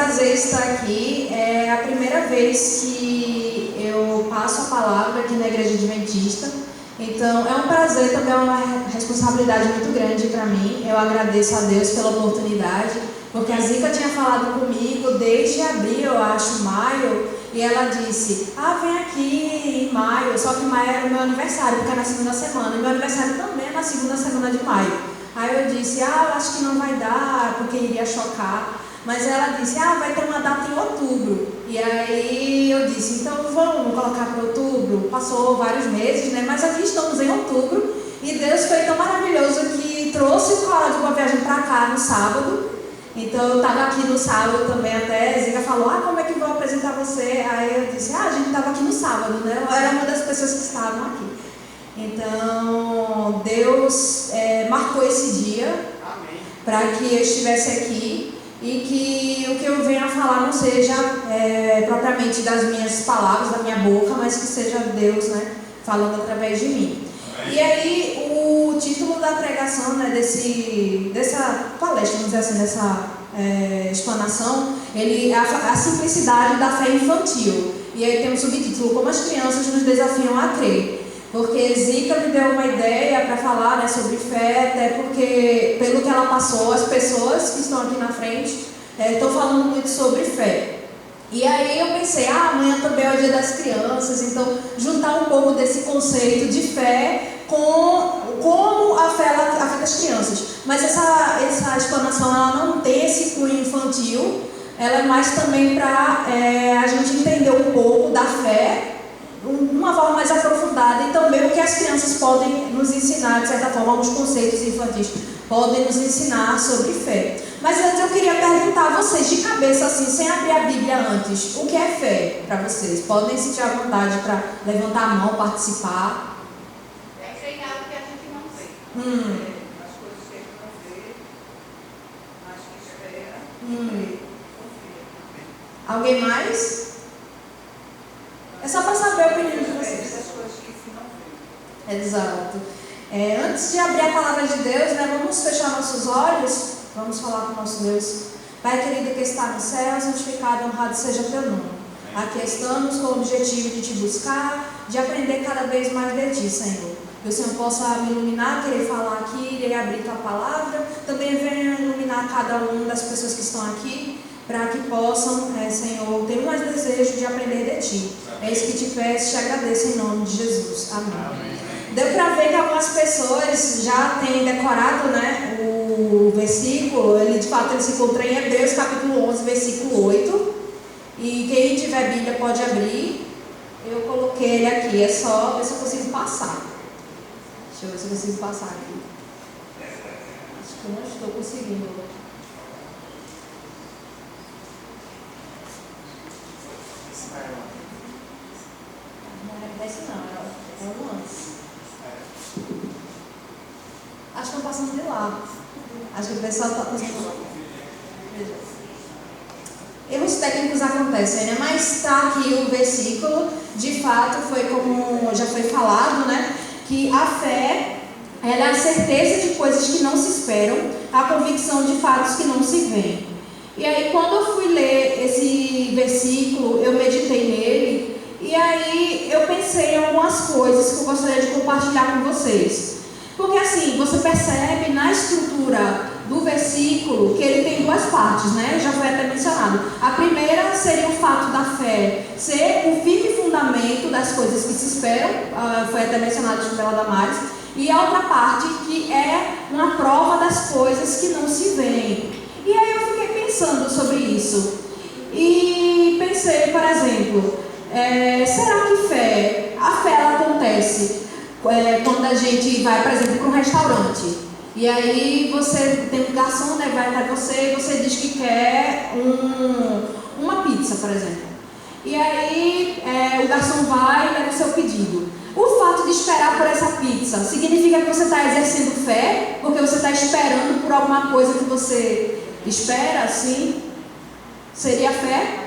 prazer estar aqui. É a primeira vez que eu passo a palavra aqui na Igreja Adventista. Então, é um prazer, também é uma responsabilidade muito grande para mim. Eu agradeço a Deus pela oportunidade, porque a Zica tinha falado comigo desde abril, eu acho, maio, e ela disse, vem aqui em maio, só que maio era o meu aniversário, porque é na segunda semana, e meu aniversário também é na segunda semana de maio. Aí eu disse, eu acho que não vai dar, porque iria chocar. Mas ela disse, vai ter uma data em outubro. E aí eu disse, então vamos colocar para outubro. Passou vários meses, né? Mas aqui estamos em outubro. E Deus foi tão maravilhoso que trouxe o Coral de Boa Viagem para cá no sábado. Então eu estava aqui no sábado também até. A Zica falou, como é que vou apresentar você? Aí eu disse, a gente estava aqui no sábado, né? Eu era uma das pessoas que estavam aqui. Então Deus marcou esse dia para que eu estivesse aqui. E que o que eu venho a falar não seja propriamente das minhas palavras, da minha boca, mas que seja Deus, né, falando através de mim. E aí o título da pregação, né, dessa palestra, vamos dizer assim, dessa explanação, ele é a simplicidade da fé infantil. E aí tem um subtítulo, como as crianças nos desafiam a crer. Porque Zica me deu uma ideia para falar, né, sobre fé, até porque, pelo que ela passou, as pessoas que estão aqui na frente estão falando muito sobre fé. E aí eu pensei, amanhã também é o Dia das Crianças, então juntar um pouco desse conceito de fé com como a fé afeta as crianças. Mas essa explanação ela não tem esse cunho infantil, ela é mais também para a gente entender um pouco da fé, uma forma mais aprofundada, e também o que as crianças podem nos ensinar, de certa forma, alguns conceitos infantis podem nos ensinar sobre fé. Mas antes eu queria perguntar a vocês, de cabeça assim, sem abrir a Bíblia antes, o que é fé para vocês? Podem sentir à vontade para levantar a mão, participar. É crer em algo que a gente não vê. As coisas que a gente não vê, mas que espera, confia. Alguém mais? É só para saber a opinião de vocês. Essas coisas que se não vê. Exato. Antes de abrir a palavra de Deus, né, vamos fechar nossos olhos, vamos falar com o nosso Deus. Pai querido que está no céu, santificado, honrado seja teu nome. Aqui estamos com o objetivo de te buscar, de aprender cada vez mais de ti, Senhor. Que o Senhor possa me iluminar, querer falar aqui, querer abrir tua palavra. Também venha iluminar cada uma das pessoas que estão aqui, para que possam, Senhor, ter mais desejo de aprender de Ti. É isso que te peço e te agradeço em nome de Jesus. Amém. Deu para ver que algumas pessoas já têm decorado, né, o versículo, ele de fato ele se encontra em Hebreus capítulo 11, versículo 8. E quem tiver Bíblia pode abrir. Eu coloquei ele aqui, é só ver se eu consigo passar. Deixa eu ver se eu consigo passar aqui. Acho que eu não estou conseguindo. Não é esse não, é o antes. Acho que eu passando de lá. Acho que o pessoal está passando. Erros técnicos acontecem, né? Mas está aqui o versículo. De fato, foi como já foi falado, né? Que a fé, ela é a certeza de coisas que não se esperam, a convicção de fatos que não se veem. E aí, quando eu fui ler esse versículo, eu meditei nele. E aí eu pensei em algumas coisas que eu gostaria de compartilhar com vocês. Porque assim, você percebe na estrutura do versículo que ele tem duas partes, né? Já foi até mencionado. A primeira seria o fato da fé ser o firme fundamento das coisas que se esperam, foi até mencionado pela Damares. E a outra parte que é uma prova das coisas que não se veem. E aí eu fiquei pensando sobre isso. E pensei, por exemplo, será que a fé ela acontece quando a gente vai, por exemplo, para um restaurante? E aí você tem um garçom, né, vai até você e você diz que quer uma pizza, por exemplo. E aí o garçom vai e leva o seu pedido. O fato de esperar por essa pizza significa que você está exercendo fé? Porque você está esperando por alguma coisa que você espera, assim? Seria fé?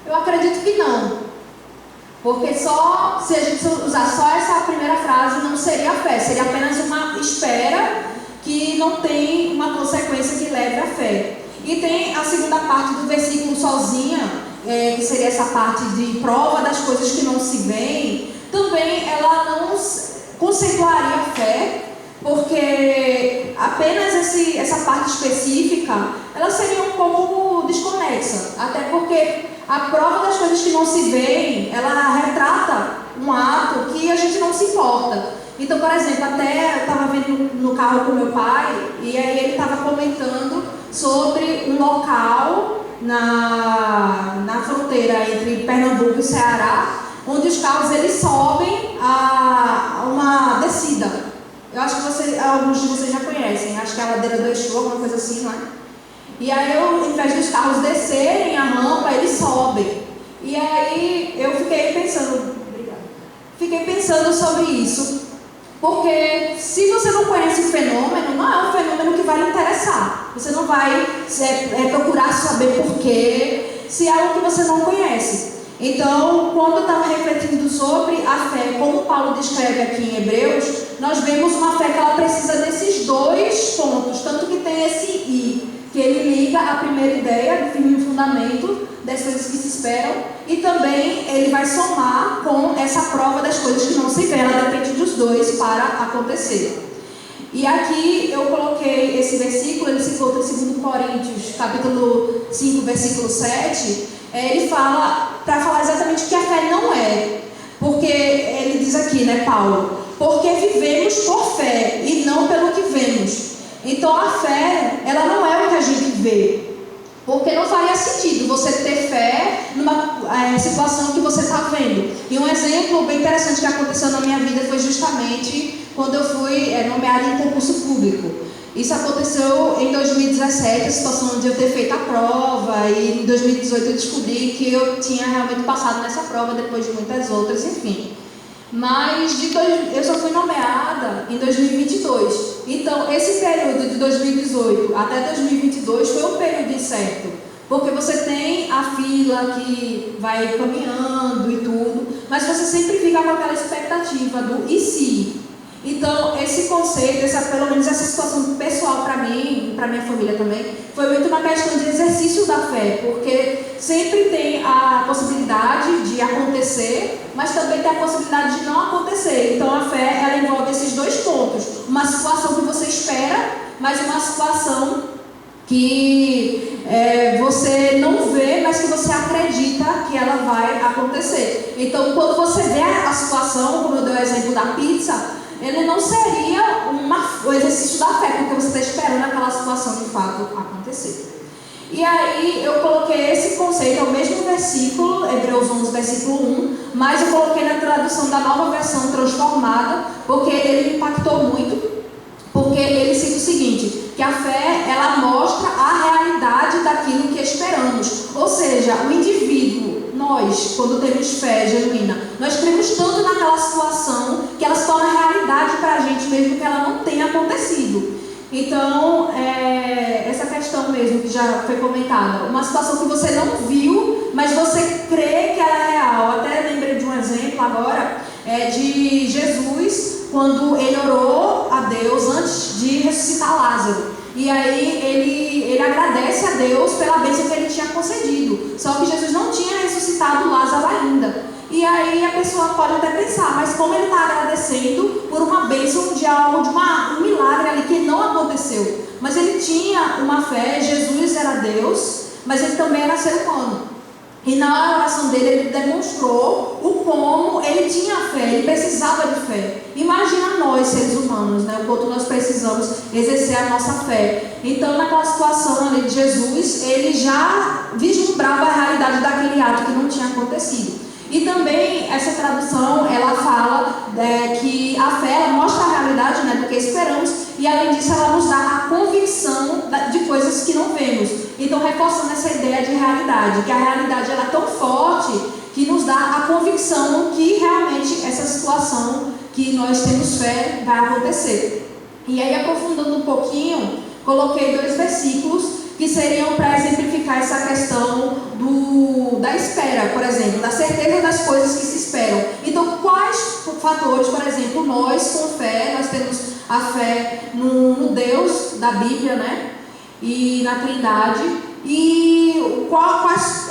Eu acredito que não. Porque se a gente usar só essa primeira frase, não seria fé. Seria apenas uma espera que não tem uma consequência que leve à fé. E tem a segunda parte do versículo sozinha, que seria essa parte de prova das coisas que não se veem, também ela não conceituaria a fé, porque apenas essa parte específica, ela seria um pouco desconexa, até porque a prova das coisas que não se veem, ela retrata um ato que a gente não se importa. Então, por exemplo, até eu estava vendo no carro com meu pai, e aí ele estava comentando sobre um local na fronteira entre Pernambuco e Ceará, onde os carros eles sobem a uma descida. Eu acho que alguns de vocês já conhecem, acho que é a ladeira do Exu, alguma coisa assim, não é? E aí, ao invés dos carros descerem a rampa, eles sobem. E aí eu fiquei pensando sobre isso. Porque se você não conhece o fenômeno, não é um fenômeno que vai lhe interessar. Você não vai procurar saber por quê, se é algo que você não conhece. Então, quando eu estava refletindo sobre a fé, como Paulo descreve aqui em Hebreus, nós vemos uma fé que ela precisa desses dois pontos, tanto que tem esse I, que ele liga a primeira ideia, define o fundamento das coisas que se esperam, e também ele vai somar com essa prova das coisas que não se vê. Ela depende dos dois para acontecer. E aqui eu coloquei esse versículo, ele se encontra em 2 Coríntios, capítulo 5, versículo 7, ele fala, para falar exatamente o que a fé não é. Porque ele diz aqui, né, Paulo, porque vivemos por fé e não pelo que vemos. Então a fé, ela não é o que a gente vê. Porque não faria sentido você ter fé numa situação que você está vendo. E um exemplo bem interessante que aconteceu na minha vida foi justamente quando eu fui nomeada em concurso público. Isso aconteceu em 2017, a situação de eu ter feito a prova, e em 2018 eu descobri que eu tinha realmente passado nessa prova depois de muitas outras, enfim. Mas eu só fui nomeada em 2022. Então, esse período de 2018 até 2022 foi um período incerto. Porque você tem a fila que vai caminhando e tudo, mas você sempre fica com aquela expectativa do e se? Então, esse conceito, pelo menos essa situação pessoal para mim, e para minha família também, foi muito uma questão de exercício da fé, porque sempre tem a possibilidade de acontecer, mas também tem a possibilidade de não acontecer. Então, a fé, ela envolve esses dois pontos. Uma situação que você espera, mas uma situação que você não vê, mas que você acredita que ela vai acontecer. Então, quando você vê a situação, como eu dei o exemplo da pizza, ele não seria o exercício da fé, porque você está esperando aquela situação de fato acontecer. E aí eu coloquei esse conceito, é o mesmo versículo, Hebreus 11, versículo 1, mas eu coloquei na tradução da Nova Versão Transformada, porque ele me impactou muito, porque ele cita o seguinte, que a fé, ela mostra a realidade daquilo que esperamos. Ou seja, o indivíduo, nós, quando temos fé genuína, nós cremos tanto naquela situação que ela se torna realidade para a gente, mesmo que ela não tenha acontecido. Então, essa questão mesmo que já foi comentada, uma situação que você não viu, mas você crê que ela é real. Até lembrei de um exemplo agora, de Jesus, quando ele orou a Deus antes de ressuscitar Lázaro. E aí ele agradece a Deus pela bênção que ele tinha concedido. Só que Jesus não tinha ressuscitado Lázaro ainda. E aí a pessoa pode até pensar, mas como ele está agradecendo por uma bênção de algo, de um milagre ali que não aconteceu. Mas ele tinha uma fé, Jesus era Deus, mas ele também era ser humano. E na oração dele, ele demonstrou o como ele tinha fé, ele precisava de fé. Imagina nós, seres humanos, né, o quanto nós precisamos exercer a nossa fé. Então, naquela situação ali de Jesus, ele já vislumbrava a realidade daquele ato que não tinha acontecido. E também, essa tradução, ela fala que a fé, ela mostra a realidade, né, do que esperamos, e além disso, ela nos dá a convicção de coisas que não vemos. Então, reforçando essa ideia de realidade, que a realidade ela é tão forte que nos dá a convicção que realmente essa situação que nós temos fé vai acontecer. E aí, aprofundando um pouquinho, coloquei 2 versículos que seriam para exemplificar essa questão da espera, por exemplo, da certeza das coisas que se esperam. Então, quais fatores, por exemplo, nós com fé, nós temos a fé no Deus da Bíblia, né? E na Trindade, e quais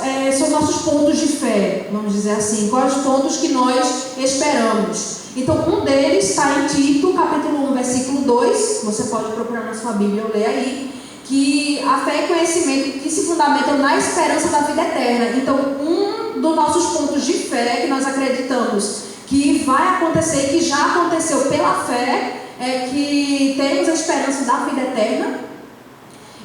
pontos de fé, vamos dizer assim, quais os pontos que nós esperamos. Então, um deles está em Tito, capítulo 1, versículo 2, você pode procurar na sua Bíblia ou ler aí, que a fé e conhecimento que se fundamentam na esperança da vida eterna. Então, um dos nossos pontos de fé que nós acreditamos que vai acontecer, que já aconteceu pela fé, é que temos a esperança da vida eterna.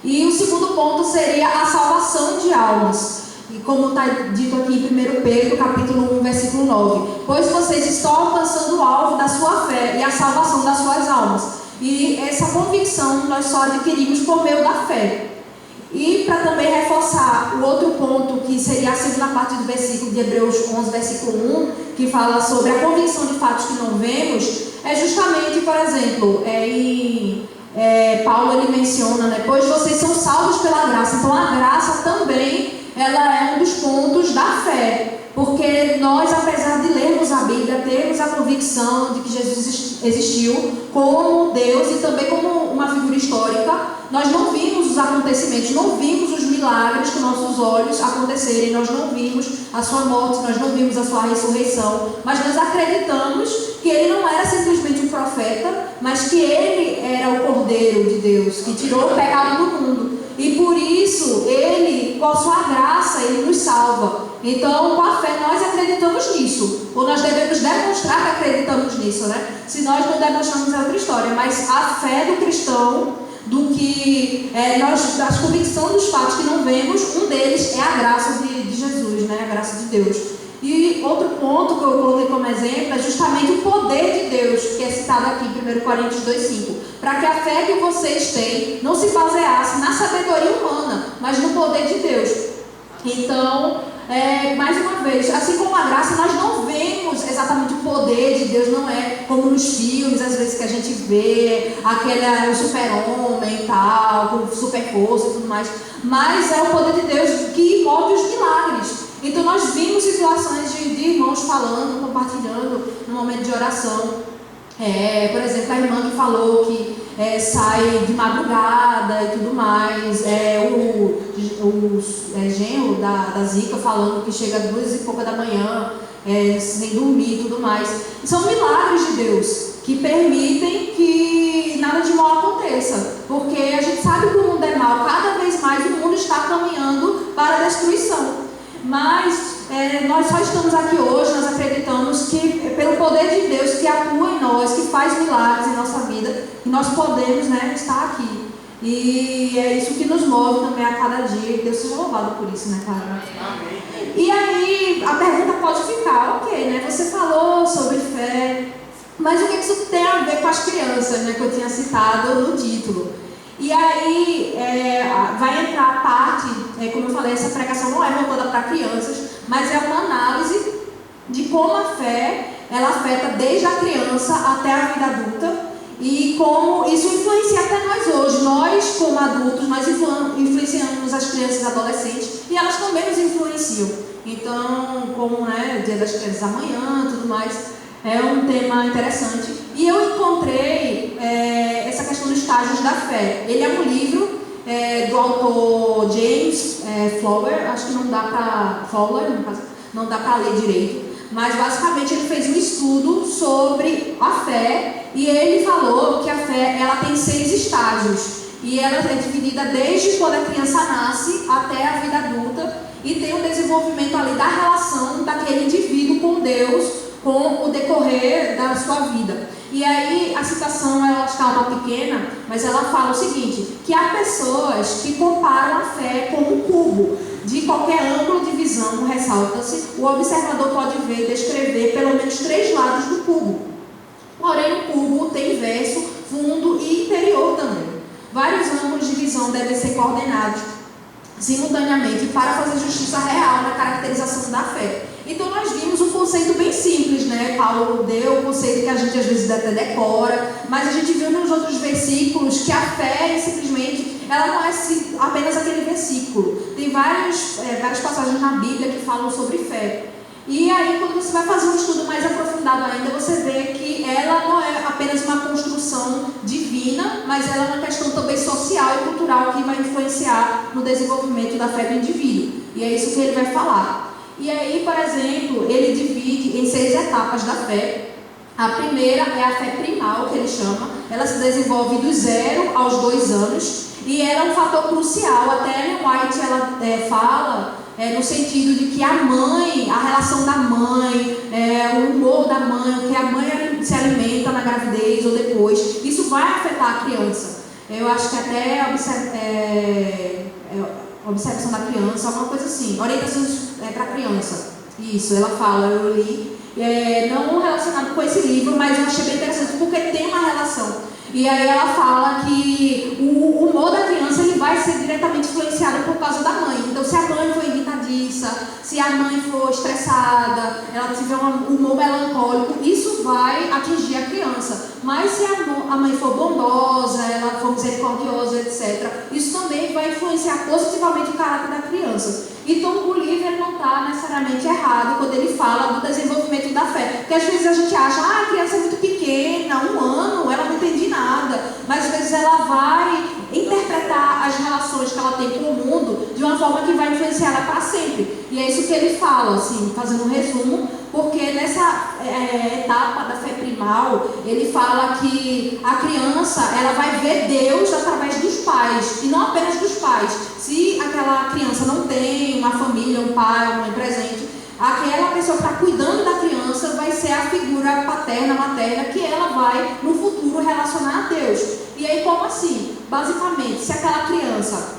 E o segundo ponto seria a salvação de almas. E como está dito aqui em 1 Pedro, capítulo 1, versículo 9. Pois vocês estão alcançando o alvo da sua fé e a salvação das suas almas. E essa convicção nós só adquirimos por meio da fé. E para também reforçar o outro ponto, que seria a segunda parte do versículo de Hebreus 11, versículo 1, que fala sobre a convicção de fatos que não vemos, é justamente, por exemplo, Paulo ele menciona, né, pois vocês são salvos pela graça. Então a graça também ela é um dos pontos da fé, porque nós, apesar de lermos a Bíblia, temos a convicção de que Jesus existiu como Deus e também como uma figura histórica. Nós não vimos os acontecimentos, não vimos os milagres com nossos olhos acontecerem, nós não vimos a sua morte, nós não vimos a sua ressurreição, mas nós acreditamos que ele não era simplesmente um profeta, mas que ele era o Cordeiro de Deus, que tirou o pecado do mundo. E por isso, ele, com a sua graça, ele nos salva. Então, com a fé, nós acreditamos nisso. Ou nós devemos demonstrar que acreditamos nisso, né? Se nós não demonstramos, é outra história. Mas a fé do cristão, do que as convicções dos fatos que não vemos, um deles é a graça de Jesus, né? A graça de Deus. E outro ponto que eu coloquei como exemplo é justamente o poder de Deus, que é citado aqui em 1 Coríntios 2,5. Para que a fé que vocês têm não se baseasse na sabedoria humana, mas no poder de Deus. Então, mais uma vez, assim como a graça, nós não vemos exatamente o poder de Deus, não é como nos filmes, às vezes que a gente vê o super-homem e tal, com super força e tudo mais, mas é o poder de Deus que move os milagres. Então nós vimos situações de irmãos falando, compartilhando no momento de oração. Por exemplo, a irmã que falou que sai de madrugada e tudo mais, o genro da Zica falando que chega às 2 e pouca da manhã, sem dormir e tudo mais. São milagres de Deus que permitem que nada de mal aconteça, porque a gente sabe que o mundo é mau, cada vez mais o mundo está caminhando para a destruição. Mas nós só estamos aqui hoje, nós acreditamos que pelo poder de Deus que atua em nós, que faz milagres em nossa vida, que nós podemos, né, estar aqui. E é isso que nos move também a cada dia, e Deus seja louvado por isso, né, cara? Amém. E aí a pergunta pode ficar, ok, né, você falou sobre fé, mas o que isso tem a ver com as crianças, né, que eu tinha citado no título? E aí vai entrar a parte, como eu falei, essa pregação não é voltada para crianças, mas é uma análise de como a fé, ela afeta desde a criança até a vida adulta e como isso influencia até nós hoje. Nós, como adultos, nós influenciamos as crianças e adolescentes e elas também nos influenciam. Então, como o Dia das Crianças amanhã, tudo mais, é um tema interessante. E eu encontrei essa questão dos estágios da fé. Ele é um livro do autor James Fowler, acho que não dá para ler direito, mas basicamente ele fez um estudo sobre a fé e ele falou que a fé ela tem 6 estágios e ela é dividida desde quando a criança nasce até a vida adulta e tem um desenvolvimento ali da relação daquele indivíduo com Deus com o decorrer da sua vida. E aí a citação ela está uma pequena, mas ela fala o seguinte, que há pessoas que comparam a fé com um cubo. De qualquer ângulo de visão, ressalta-se, o observador pode ver e descrever pelo menos 3 lados do cubo. Porém, o cubo tem verso, fundo e interior também. Vários ângulos de visão devem ser coordenados simultaneamente para fazer justiça real na caracterização da fé. Então nós vimos um conceito bem simples, né? Paulo deu o conceito que a gente às vezes até decora, mas a gente viu nos outros versículos que a fé simplesmente, ela não é apenas aquele versículo. Tem várias passagens na Bíblia que falam sobre fé. E aí quando você vai fazer um estudo mais aprofundado ainda, você vê que ela não é apenas uma construção divina, mas ela é uma questão também social e cultural que vai influenciar no desenvolvimento da fé do indivíduo. E é isso que ele vai falar. E aí, por exemplo, ele divide em 6 etapas da fé. A primeira é a fé primal, que ele chama. Ela se desenvolve do 0 aos 2 anos. E ela é um fator crucial. Até Ellen White ela fala no sentido de que a mãe, a relação da mãe, o humor da mãe, o que a mãe se alimenta na gravidez ou depois, isso vai afetar a criança. Eu acho que até observação da criança, alguma coisa assim, orientações para a criança. Isso, ela fala, eu li, não relacionado com esse livro, mas eu achei bem interessante porque tem uma relação. E aí ela fala que o humor da criança ele vai ser diretamente influenciado por causa da mãe. Então, se a mãe for irritadiça, se a mãe for estressada, ela tiver um humor melancólico, isso vai atingir a criança. Mas se a mãe for bondosa, ela for misericordiosa, etc., isso também vai influenciar positivamente o caráter da criança. Então, o livro não está necessariamente errado quando ele fala do desenvolvimento da fé. Porque às vezes a gente acha, a criança é muito pequena, 1 ano, ela não entende nada. Mas às vezes ela vai interpretar as relações que ela tem com o mundo de uma forma que vai influenciar ela para sempre. E é isso que ele fala, assim, fazendo um resumo, porque nessa etapa da fé primal, ele fala que a criança ela vai ver Deus através dos pais, e não apenas dos pais. Se aquela criança não tem uma família, um pai, uma mãe presente, aquela pessoa que está cuidando da criança vai ser a figura paterna, materna, que ela vai no futuro relacionar a Deus. E aí como assim? Basicamente, se aquela criança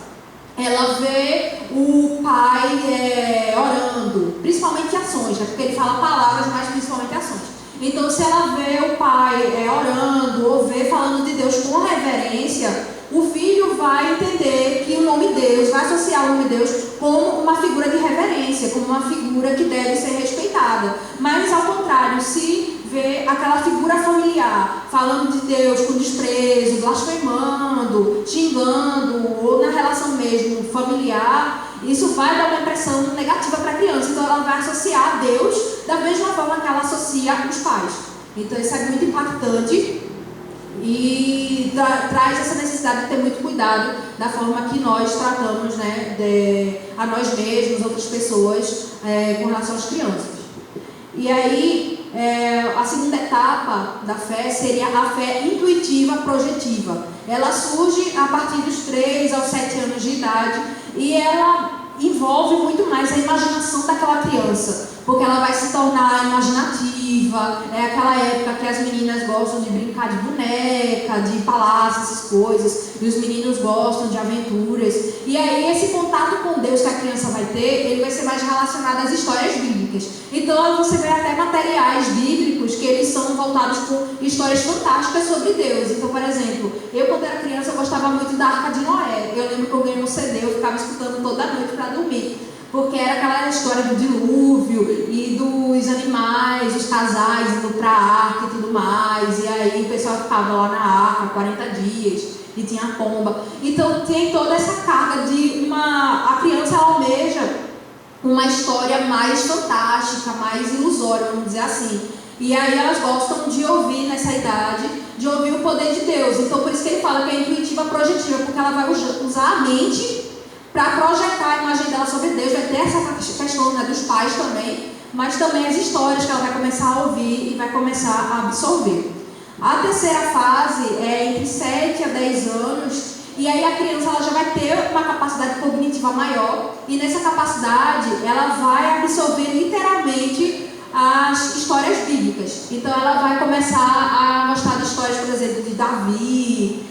ela vê o pai orando, principalmente ações, porque ele fala palavras, mas principalmente ações. Então, se ela vê o pai orando ou vê falando de Deus com reverência, o filho vai entender que o nome Deus, vai associar o nome Deus como uma figura de reverência, como uma figura que deve ser respeitada. Mas, ao contrário, se vê aquela figura familiar falando de Deus com desprezo, blasfemando, xingando, ou na relação mesmo familiar, isso vai dar uma impressão negativa para a criança. Então ela vai associar a Deus da mesma forma que ela associa os pais. Então isso é muito impactante e traz essa necessidade de ter muito cuidado da forma que nós tratamos, né, a nós mesmos, outras pessoas, com relação às crianças. E aí, a segunda etapa da fé seria a fé intuitiva projetiva. Ela surge a partir dos 3 aos 7 anos de idade e ela envolve muito mais a imaginação daquela criança, porque ela vai se tornar imaginativa. É aquela época que as meninas gostam de brincar de boneca, de palácio, essas coisas, e os meninos gostam de aventuras. E aí esse contato com Deus que a criança vai ter, ele vai ser mais relacionado às histórias bíblicas. Então você vê até materiais bíblicos que eles são voltados com histórias fantásticas sobre Deus. Então, por exemplo, eu quando era criança eu gostava muito da Arca de Noé. Eu lembro que eu ganhei um CD, eu ficava escutando toda noite para dormir, porque era aquela história do dilúvio e dos animais, os casais indo para a arca e tudo mais, e aí o pessoal ficava lá na arca 40 dias e tinha a pomba. Então tem toda essa carga de a criança almeja uma história mais fantástica, mais ilusória, vamos dizer assim. E aí elas gostam de ouvir nessa idade, de ouvir o poder de Deus. Então por isso que ele fala que é intuitiva projetiva, porque ela vai usar a mente para projetar a imagem dela sobre Deus. Vai ter essa questão, né, dos pais também, mas também as histórias que ela vai começar a ouvir e vai começar a absorver. A terceira fase é entre 7 a 10 anos, e aí a criança ela já vai ter uma capacidade cognitiva maior, e nessa capacidade ela vai absorver literalmente as histórias bíblicas. Então ela vai começar a gostar de histórias, por exemplo, de Davi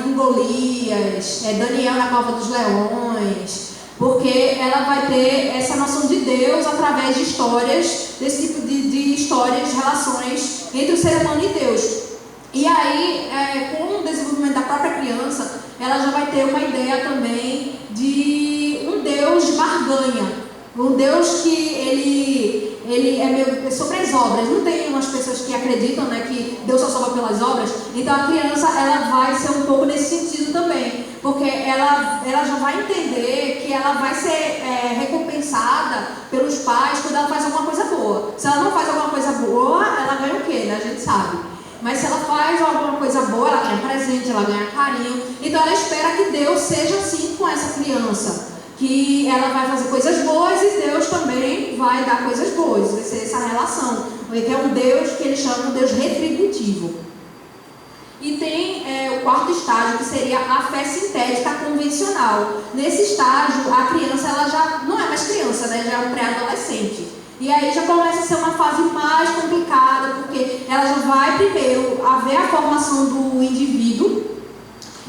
com Golias, Daniel na cova dos leões, porque ela vai ter essa noção de Deus através de histórias, desse tipo de histórias, relações entre o ser humano e Deus. E aí, com o desenvolvimento da própria criança, ela já vai ter uma ideia também de um Deus de barganha, um Deus que ele é meio sobre as obras. Não tem umas pessoas que acreditam, né, que Deus só salva pelas obras. Então a criança ela vai ser um pouco nesse sentido também, porque ela já vai entender que ela vai ser recompensada pelos pais quando ela faz alguma coisa boa. Se ela não faz alguma coisa boa, ela ganha o quê, né? A gente sabe. Mas se ela faz alguma coisa boa, ela ganha presente, ela ganha carinho. Então ela espera que Deus seja assim com essa criança, que ela vai fazer coisas boas e Deus também dar coisas boas, vai ser essa relação. Que é um Deus que ele chama um Deus retributivo. E tem o quarto estágio, que seria a fé sintética convencional. Nesse estágio, a criança ela já não é mais criança, né? Já é um pré-adolescente. E aí já começa a ser uma fase mais complicada, porque ela já vai primeiro a ver a formação do indivíduo.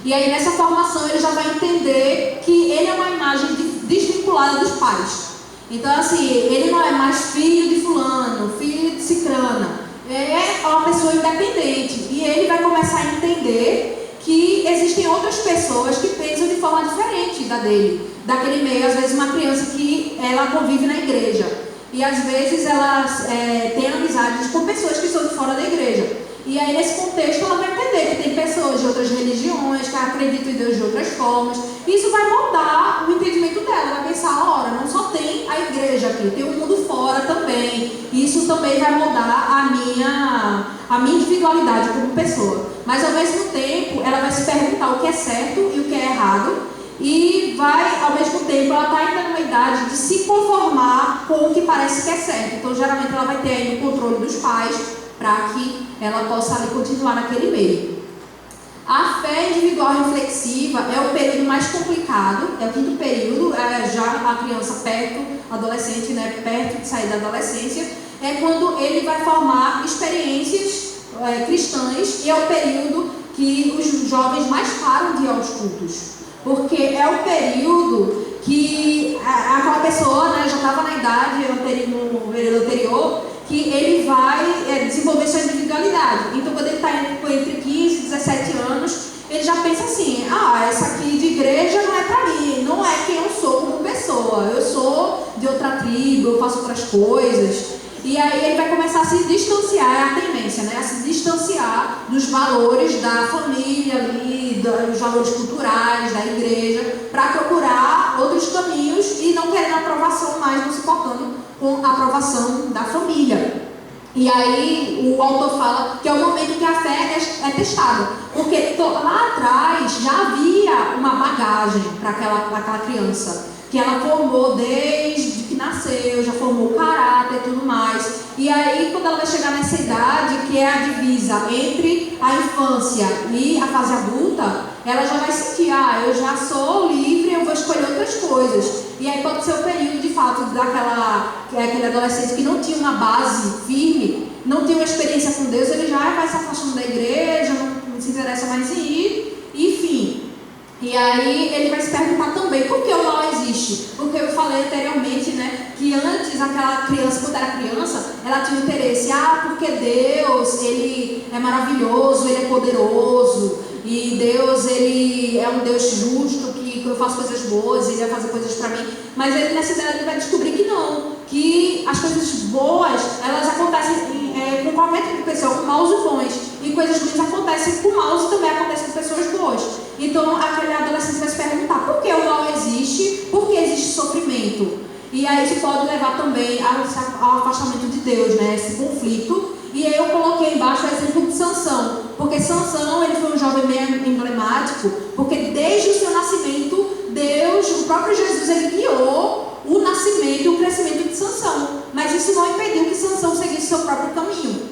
E aí nessa formação ele já vai entender que ele é uma imagem desvinculada dos pais. Então assim, ele não é mais filho de fulano, filho de cicrana. É uma pessoa independente. E ele vai começar a entender que existem outras pessoas que pensam de forma diferente da dele. Daquele meio, às vezes uma criança que ela convive na igreja. E às vezes ela tem amizades com pessoas que são de fora da igreja. E aí nesse contexto ela vai entender que tem pessoas de outras religiões, que acreditam em Deus de outras formas. E isso vai moldar o entendimento dela. Ela vai pensar, ora, não só tem a igreja aqui, tem o mundo fora também. E isso também vai moldar a minha individualidade como pessoa. Mas ao mesmo tempo ela vai se perguntar o que é certo e o que é errado. E vai, ao mesmo tempo, ela está ainda numa idade de se conformar com o que parece que é certo. Então geralmente ela vai ter aí o controle dos pais, para que ela possa ali continuar naquele meio. A fé individual reflexiva é o período mais complicado, é o quinto período, já a criança perto, adolescente, né, perto de sair da adolescência, é quando ele vai formar experiências cristãs, e é o período que os jovens mais param de ir aos cultos, porque é o período que aquela pessoa, né, já estava na idade, no período anterior, que ele vai desenvolver sua individualidade. Então, quando ele está entre 15 e 17 anos, ele já pensa assim, essa aqui de igreja não é para mim, não é quem eu sou como pessoa, eu sou de outra tribo, eu faço outras coisas. E aí ele vai começar a se distanciar, é a tendência, né? A se distanciar dos valores da família ali, dos valores culturais, da igreja, para procurar outros caminhos e não querendo aprovação mais, não se importando com a aprovação da família. E aí o autor fala que é o momento que a fé é testada, porque lá atrás já havia uma bagagem para aquela criança, que ela formou desde que nasceu, já formou o caráter e tudo mais. E aí quando ela vai chegar nessa idade, que é a divisa entre a infância e a fase adulta, ela já vai sentir, eu já sou livre, eu vou escolher outras coisas. E aí pode ser o período de fato aquele adolescente que não tinha uma base firme, não tinha uma experiência com Deus, ele já vai se afastando da igreja, não se interessa mais em ir, enfim. E aí ele vai se perguntar também por que o mal existe. Porque eu falei anteriormente, né, que antes aquela criança, quando era criança, ela tinha um interesse, porque Deus, ele é maravilhoso, ele é poderoso, e Deus, ele é um Deus justo, que eu faço coisas boas, ele vai fazer coisas para mim. Mas ele, nessa idade, ele vai descobrir que não, que as coisas boas, elas acontecem com qualquer tipo de pessoa, com maus e bons, e coisas ruins acontecem com maus e também acontecem com pessoas boas. Então aquele adolescente vai se perguntar por que o mal existe, por que existe sofrimento. E aí isso pode levar também ao afastamento de Deus, né? Esse conflito. E aí eu coloquei embaixo o exemplo de Sansão, porque Sansão, ele foi um jovem meio emblemático, porque desde o seu nascimento, Deus, o próprio Jesus, ele guiou o nascimento e o crescimento de Sansão. Mas isso não impediu que Sansão seguisse seu próprio caminho.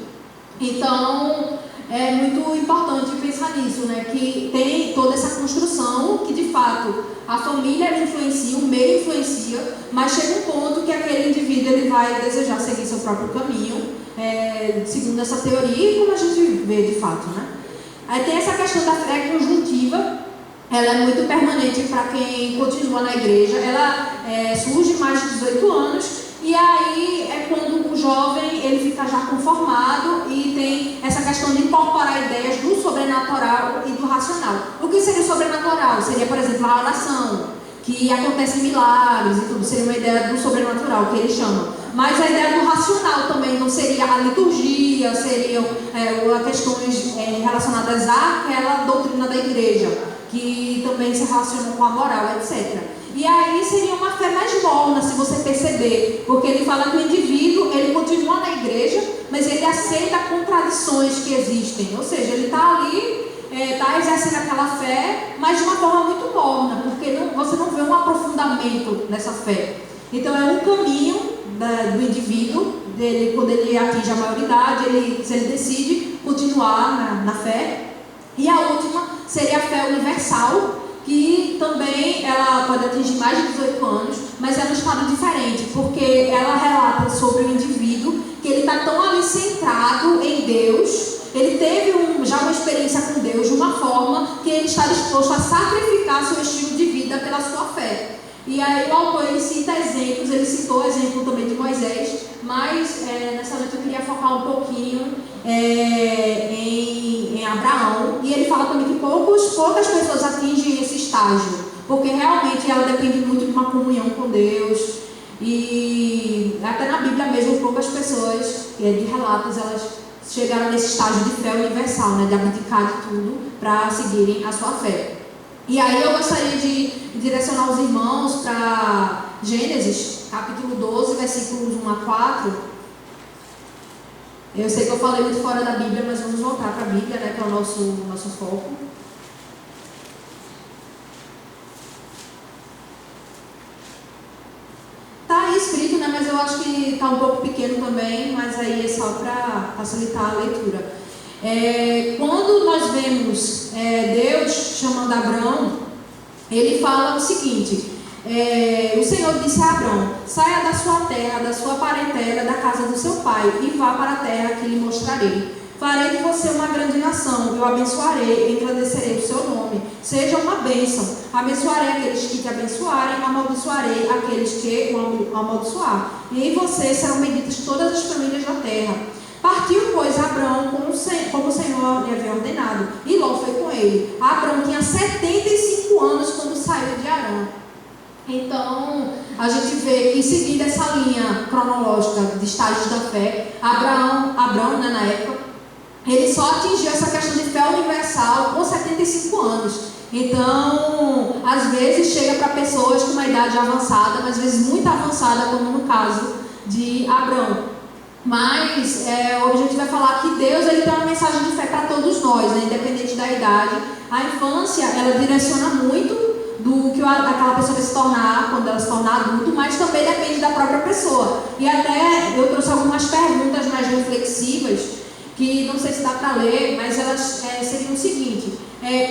Então é muito importante pensar nisso, né? Que tem toda essa construção que de fato a família influencia, o meio influencia, mas chega um ponto que aquele indivíduo ele vai desejar seguir seu próprio caminho, segundo essa teoria e como a gente vê de fato, né? Aí tem essa questão da fé conjuntiva, ela é muito permanente para quem continua na igreja, ela surge mais de 18 anos. E aí é quando o jovem ele fica já conformado e tem essa questão de incorporar ideias do sobrenatural e do racional. O que seria o sobrenatural? Seria, por exemplo, a oração, que acontecem milagres e tudo, seria uma ideia do sobrenatural, que ele chama. Mas a ideia do racional também não seria a liturgia, seriam questões relacionadas àquela doutrina da igreja, que também se relacionam com a moral, etc. E aí seria uma fé mais morna, se você perceber, porque ele fala que o indivíduo, ele continua na igreja, mas ele aceita contradições que existem, ou seja, ele está ali, está exercendo aquela fé, mas de uma forma muito morna, porque você não vê um aprofundamento nessa fé. Então é um caminho do indivíduo, dele, quando ele atinge a maioridade, se ele decide continuar na fé. E a última seria a fé universal, que também ela pode atingir mais de 18 anos, mas é um estado diferente, porque ela relata sobre o indivíduo que ele está tão ali centrado em Deus, ele teve já uma experiência com Deus de uma forma que ele está disposto a sacrificar seu estilo de vida pela sua fé. E aí o autor ele cita exemplos, ele citou o exemplo também de Moisés, mas nessa noite eu queria focar um pouquinho em Abraão, e ele fala também que poucas pessoas atingem esse estágio, porque realmente ela depende muito de uma comunhão com Deus, e até na Bíblia mesmo poucas pessoas, de relatos, elas chegaram nesse estágio de fé universal, né, de abdicar de tudo para seguirem a sua fé. E aí eu gostaria de direcionar os irmãos para Gênesis, capítulo 12, versículos 1 a 4. Eu sei que eu falei muito fora da Bíblia, mas vamos voltar para a Bíblia, né, que é o nosso foco. Está aí escrito, né, mas eu acho que está um pouco pequeno também, mas aí é só para facilitar a leitura. Quando nós vemos Deus chamando Abraão, ele fala o seguinte: o Senhor disse a Abraão: saia da sua terra, da sua parentela, da casa do seu pai, e vá para a terra que lhe mostrarei. Farei de você uma grande nação, eu abençoarei, engrandecerei o seu nome, seja uma bênção. Abençoarei aqueles que te abençoarem, amaldiçoarei aqueles que o amaldiçoar. E em você serão benditas todas as famílias da terra. Partiu, pois, Abraão como o Senhor lhe havia ordenado, e Ló foi com ele. Abraão tinha 75 anos quando saiu de Harã. Então, a gente vê que, seguindo essa linha cronológica de estágios da fé, Abraão, né, na época, ele só atingiu essa questão de fé universal com 75 anos. Então, às vezes chega para pessoas com uma idade avançada, mas às vezes muito avançada, como no caso de Abraão. Mas hoje a gente vai falar que Deus ele tem uma mensagem de fé para todos nós, né? Independente da idade. A infância, ela direciona muito do que aquela pessoa vai se tornar quando ela se tornar adulto, mas também depende da própria pessoa. E até eu trouxe algumas perguntas mais reflexivas, que não sei se dá para ler, mas elas seriam o seguinte: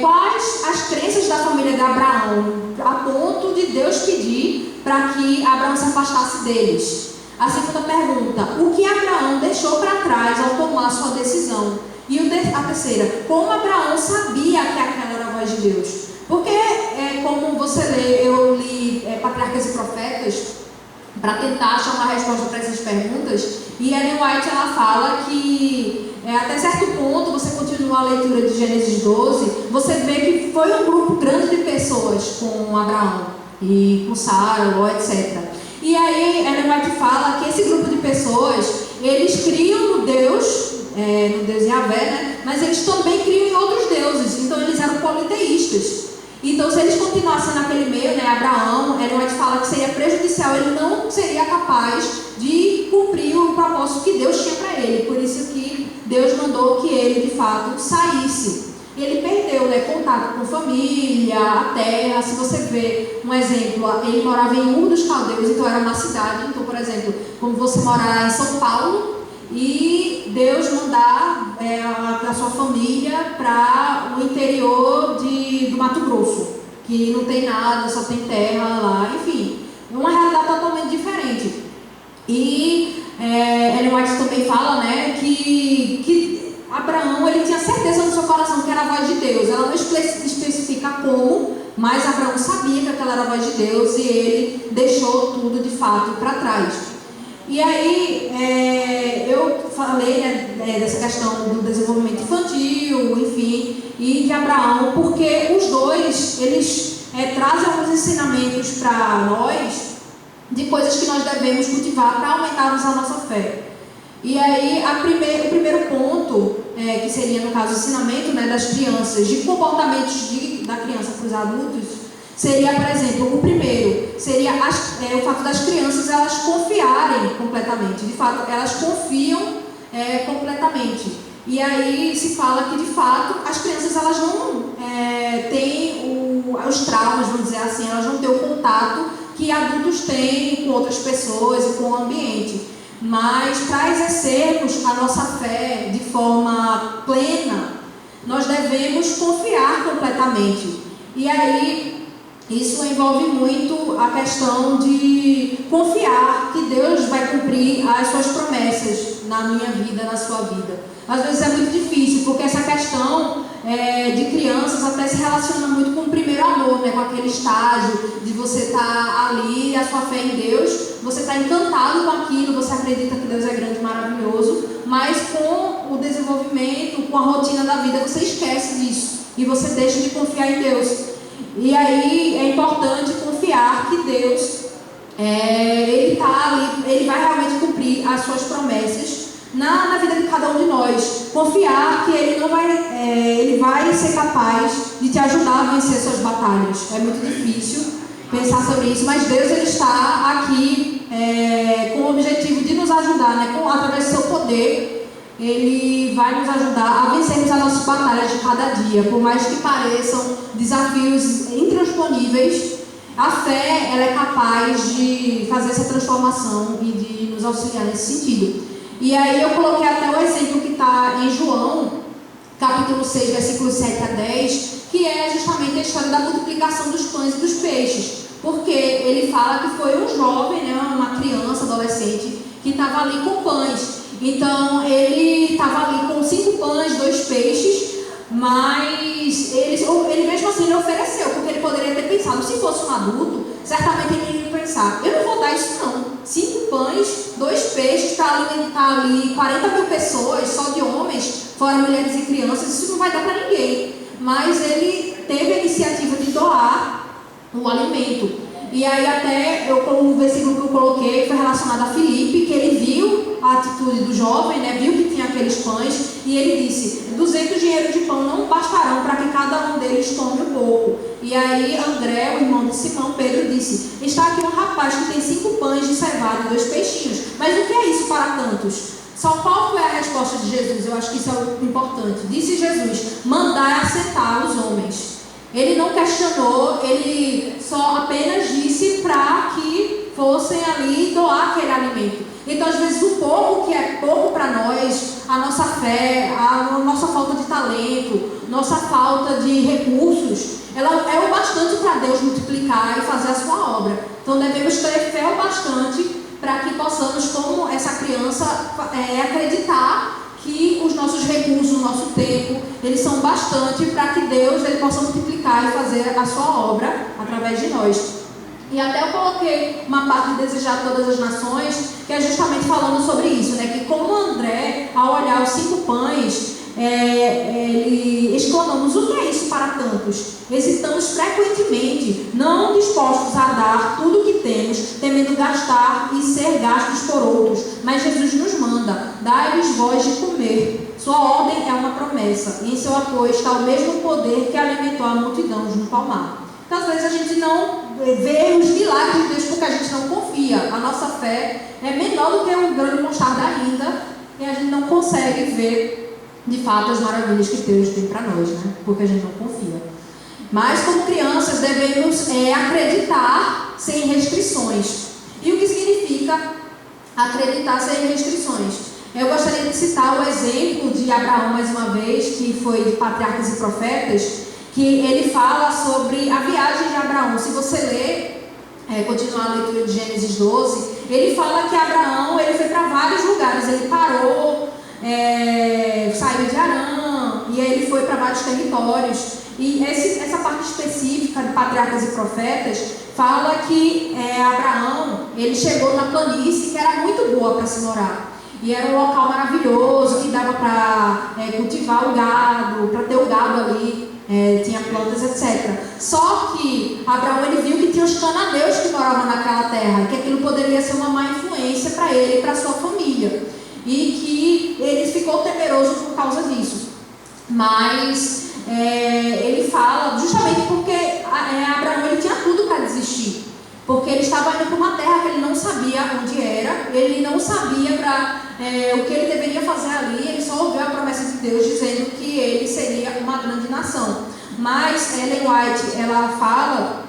quais as crenças da família de Abraão, a ponto de Deus pedir para que Abraão se afastasse deles? A segunda pergunta: o que Abraão deixou para trás ao tomar sua decisão? E a terceira: como Abraão sabia que aquela era a voz de Deus? Porque, como você lê, eu li Patriarcas e Profetas para tentar achar uma resposta para essas perguntas, e Ellen White ela fala que até certo ponto, você continua a leitura de Gênesis 12, você vê que foi um grupo grande de pessoas com Abraão e com Sara, Ló, etc. E aí Ellen White fala que esse grupo de pessoas, eles criam no Deus Yahvé, né? Mas eles também criam em outros deuses, então eles eram politeístas. Então, se eles continuassem naquele meio, né, Abraão, Ellen White fala que seria prejudicial, ele não seria capaz de cumprir o propósito que Deus tinha para ele. Por isso que Deus mandou que ele, de fato, saísse. E ele perdeu, né, contato com família, a terra. Se você vê um exemplo, ele morava em Ur dos Caldeus, então era uma cidade. Então, por exemplo, como você morar em São Paulo e Deus mandar a sua família para o interior do Mato Grosso, que não tem nada, só tem terra lá, enfim, uma realidade totalmente diferente. E Ellen White também fala, né, que Abraão ele tinha certeza no seu coração que era a voz de Deus. Ela não especifica como, mas Abraão sabia que aquela era a voz de Deus e ele deixou tudo de fato para trás. E aí, eu falei, né, dessa questão do desenvolvimento infantil, enfim, e de Abraão, porque os dois, eles trazem alguns ensinamentos para nós de coisas que nós devemos cultivar para aumentarmos a nossa fé. E aí, o primeiro ponto, que seria, no caso, o ensinamento, né, das crianças, de comportamentos da criança para os adultos, seria, por exemplo, o primeiro, seria o fato das crianças elas confiarem completamente. De fato, elas confiam completamente. E aí se fala que, de fato, as crianças elas não têm os traumas, vamos dizer assim, elas não têm o contato que adultos têm com outras pessoas e com o ambiente. Mas para exercermos a nossa fé de forma plena, nós devemos confiar completamente. E aí, isso envolve muito a questão de confiar que Deus vai cumprir as suas promessas na minha vida, na sua vida. Às vezes é muito difícil, porque essa questão de crianças até se relaciona muito com o primeiro amor, né? Com aquele estágio de você estar ali, a sua fé em Deus, você está encantado com aquilo, você acredita que Deus é grande e maravilhoso, mas com o desenvolvimento, com a rotina da vida, você esquece disso e você deixa de confiar em Deus. E aí é importante confiar que Deus, Ele está ali, Ele vai realmente cumprir as suas promessas na vida de cada um de nós. Confiar que Ele Ele vai ser capaz de te ajudar a vencer suas batalhas. É muito difícil pensar sobre isso, mas Deus Ele está aqui com o objetivo de nos ajudar, né? Através do seu poder. Ele vai nos ajudar a vencermos as nossas batalhas de cada dia. Por mais que pareçam desafios intransponíveis, a fé ela é capaz de fazer essa transformação e de nos auxiliar nesse sentido. E aí eu coloquei até o exemplo que está em João, capítulo 6, versículos 7 a 10, que é justamente a história da multiplicação dos pães e dos peixes. Porque ele fala que foi um jovem, né, uma criança, adolescente, que estava ali com pães. Então, ele estava ali com 5 pães, 2 peixes, mas ele mesmo assim ele ofereceu, porque ele poderia ter pensado, se fosse um adulto, certamente ele iria pensar, eu não vou dar isso não, 5 pães, 2 peixes, para alimentar ali 40 mil pessoas, só de homens, fora mulheres e crianças, isso não vai dar para ninguém. Mas ele teve a iniciativa de doar o alimento. E aí até, como o versículo que eu coloquei foi relacionado a Filipe, que ele viu a atitude do jovem, né, viu que tinha aqueles pães, e ele disse, 200 dinheiros de pão não bastarão para que cada um deles tome um pouco. E aí André, o irmão de Simão Pedro, disse, está aqui um rapaz que tem 5 pães de cevada e 2 peixinhos, mas o que é isso para tantos? Só qual foi a resposta de Jesus? Eu acho que isso é o importante. Disse Jesus, mandai assentar os homens. Ele não questionou, ele só apenas disse para que fossem ali doar aquele alimento. Então, às vezes, o pouco que é pouco para nós, a nossa fé, a nossa falta de talento, nossa falta de recursos, ela é o bastante para Deus multiplicar e fazer a sua obra. Então, devemos ter fé o bastante para que possamos, como essa criança, acreditar que os nossos recursos, o nosso tempo, eles são bastante para que Deus ele possa multiplicar e fazer a sua obra através de nós. E até eu coloquei uma parte de desejar todas as nações, que é justamente falando sobre isso, né? Que como André, ao olhar os 5 pães, ele exclamamos, o que é isso para tantos? Hesitamos frequentemente, não dispostos a dar tudo o que temos, temendo gastar e ser gastos por outros. Mas Jesus nos manda, dai-lhes vós de comer. Sua ordem é uma promessa, e em seu apoio está o mesmo poder que alimentou a multidão junto ao mar. Então, às vezes a gente não vê os milagres de Deus porque a gente não confia. A nossa fé é menor do que um grão de mostarda ainda, e a gente não consegue ver de fato as maravilhas que Deus tem para nós, né? Porque a gente não confia. Mas como crianças devemos acreditar sem restrições. E o que significa acreditar sem restrições? Eu gostaria de citar o exemplo de Abraão mais uma vez, que foi de Patriarcas e Profetas, que ele fala sobre a viagem de Abraão. Se você ler, continuar a leitura de Gênesis 12, ele fala que Abraão ele foi para vários lugares, ele parou, saiu de Harã, e aí ele foi para vários territórios. E essa parte específica de Patriarcas e Profetas fala que Abraão ele chegou na planície que era muito boa para se morar. E era um local maravilhoso, que dava para cultivar o gado, para ter o gado ali, tinha plantas, etc. Só que Abraão ele viu que tinha os cananeus que moravam naquela terra, que aquilo poderia ser uma má influência para ele e para sua família. E que ele ficou temeroso por causa disso. Mas ele fala justamente porque Abraão ele tinha tudo para desistir. Porque ele estava indo para uma terra que ele não sabia onde era, ele não sabia o que ele deveria fazer ali, ele só ouviu a promessa de Deus dizendo que ele seria uma grande nação. Mas Ellen White, ela fala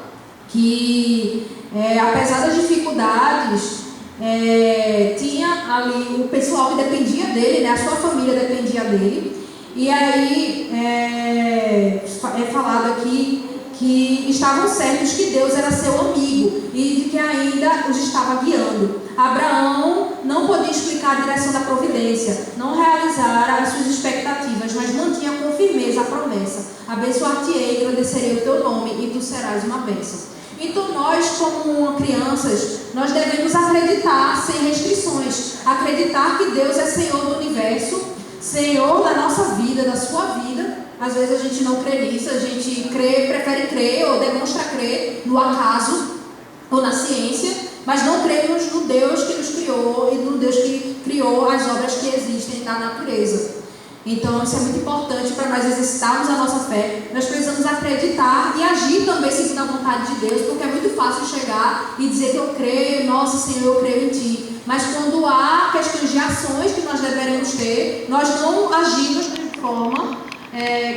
que apesar das dificuldades, tinha ali o pessoal que dependia dele, né? A sua família dependia dele. E aí é falado aqui que estavam certos que Deus era seu amigo e de que ainda os estava guiando. Abraão não podia explicar a direção da providência, não realizara as suas expectativas, mas mantinha com firmeza a promessa: abençoar-te-ei e engrandecerei o teu nome e tu serás uma bênção. Então nós, como crianças, nós devemos acreditar sem restrições, acreditar que Deus é Senhor do universo, Senhor da nossa vida, da sua vida. Às vezes a gente não crê nisso, a gente prefere crer ou demonstra crer no acaso ou na ciência, mas não cremos no Deus que nos criou e no Deus que criou as obras que existem na natureza. Então isso é muito importante para nós exercitarmos a nossa fé. Nós precisamos acreditar e agir também segundo a vontade de Deus, porque é muito fácil chegar e dizer que eu creio, nossa Senhor, eu creio em Ti. Mas quando há questões de ações que nós deveremos ter, nós não agimos de forma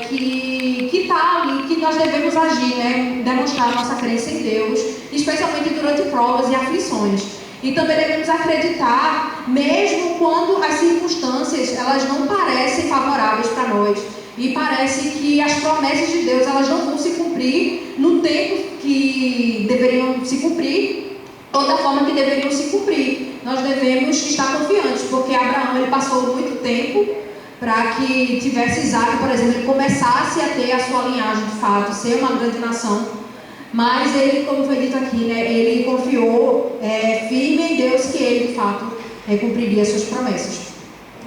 que está ali, que nós devemos agir, né? Demonstrar a nossa crença em Deus, especialmente durante provas e aflições. E também devemos acreditar, mesmo quando as circunstâncias elas não parecem favoráveis para nós. E parece que as promessas de Deus elas não vão se cumprir no tempo que deveriam se cumprir, ou da forma que deveriam se cumprir. Nós devemos estar confiantes, porque Abraão ele passou muito tempo para que tivesse Isaac, por exemplo, ele começasse a ter a sua linhagem de fato, ser uma grande nação. Mas ele, como foi dito aqui, né, ele confiou firme em Deus que ele, de fato, cumpriria as suas promessas.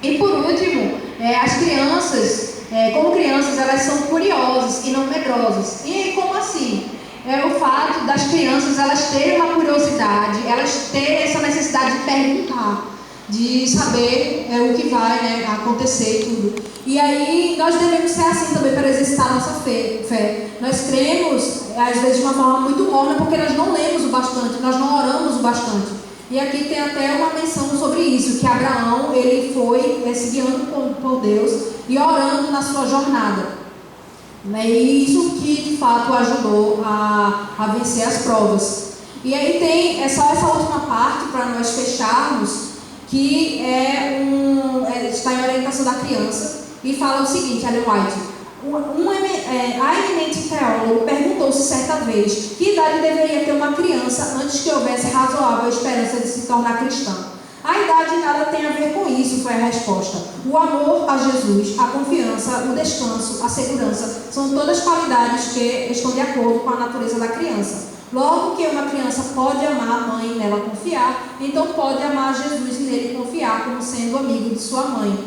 E por último, as crianças, como crianças, elas são curiosas e não medrosas. E como assim? O fato das crianças elas terem uma curiosidade, elas terem essa necessidade de perguntar, de saber o que vai, né, acontecer e tudo. E aí nós devemos ser assim também para exercitar a nossa fé. Nós cremos, às vezes de uma forma muito morna, porque nós não lemos o bastante, nós não oramos o bastante. E aqui tem até uma menção sobre isso, que Abraão ele foi se guiando por Deus e orando na sua jornada. E isso que de fato ajudou a vencer as provas. E aí tem só essa última parte para nós fecharmos, que está em orientação da criança, e fala o seguinte: Ellen White, a eminente teólogo perguntou-se certa vez que idade deveria ter uma criança antes que houvesse razoável esperança de se tornar cristã. A idade nada tem a ver com isso, foi a resposta. O amor a Jesus, a confiança, o descanso, a segurança, são todas qualidades que estão de acordo com a natureza da criança. Logo que uma criança pode amar a mãe e nela confiar, então pode amar Jesus e nele confiar como sendo amigo de sua mãe.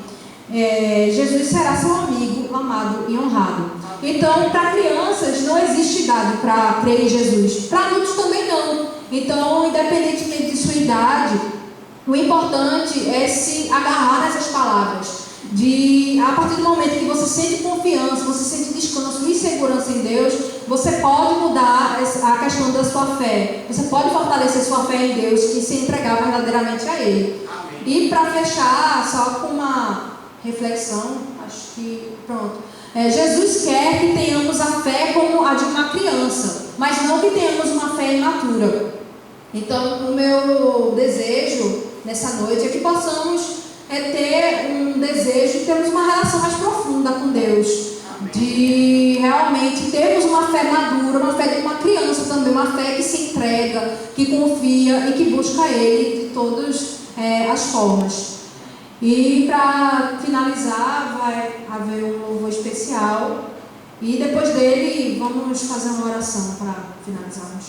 Jesus será seu amigo, amado e honrado. Então, para crianças não existe idade para crer em Jesus. Para adultos também não. Então, independentemente de sua idade, o importante é se agarrar nessas palavras. A partir do momento que você sente confiança, você sente descanso e segurança em Deus, você pode mudar a questão da sua fé. Você pode fortalecer sua fé em Deus e se entregar verdadeiramente a Ele. Amém. E para fechar, só com uma reflexão, acho que pronto. Jesus quer que tenhamos a fé como a de uma criança, mas não que tenhamos uma fé imatura. Então, o meu desejo nessa noite é que possamos ter um desejo de termos uma relação mais profunda com Deus, de realmente termos uma fé madura, uma fé de uma criança também, uma fé que se entrega, que confia e que busca Ele de todas as formas. E para finalizar, vai haver um louvor especial e depois dele vamos fazer uma oração para finalizarmos.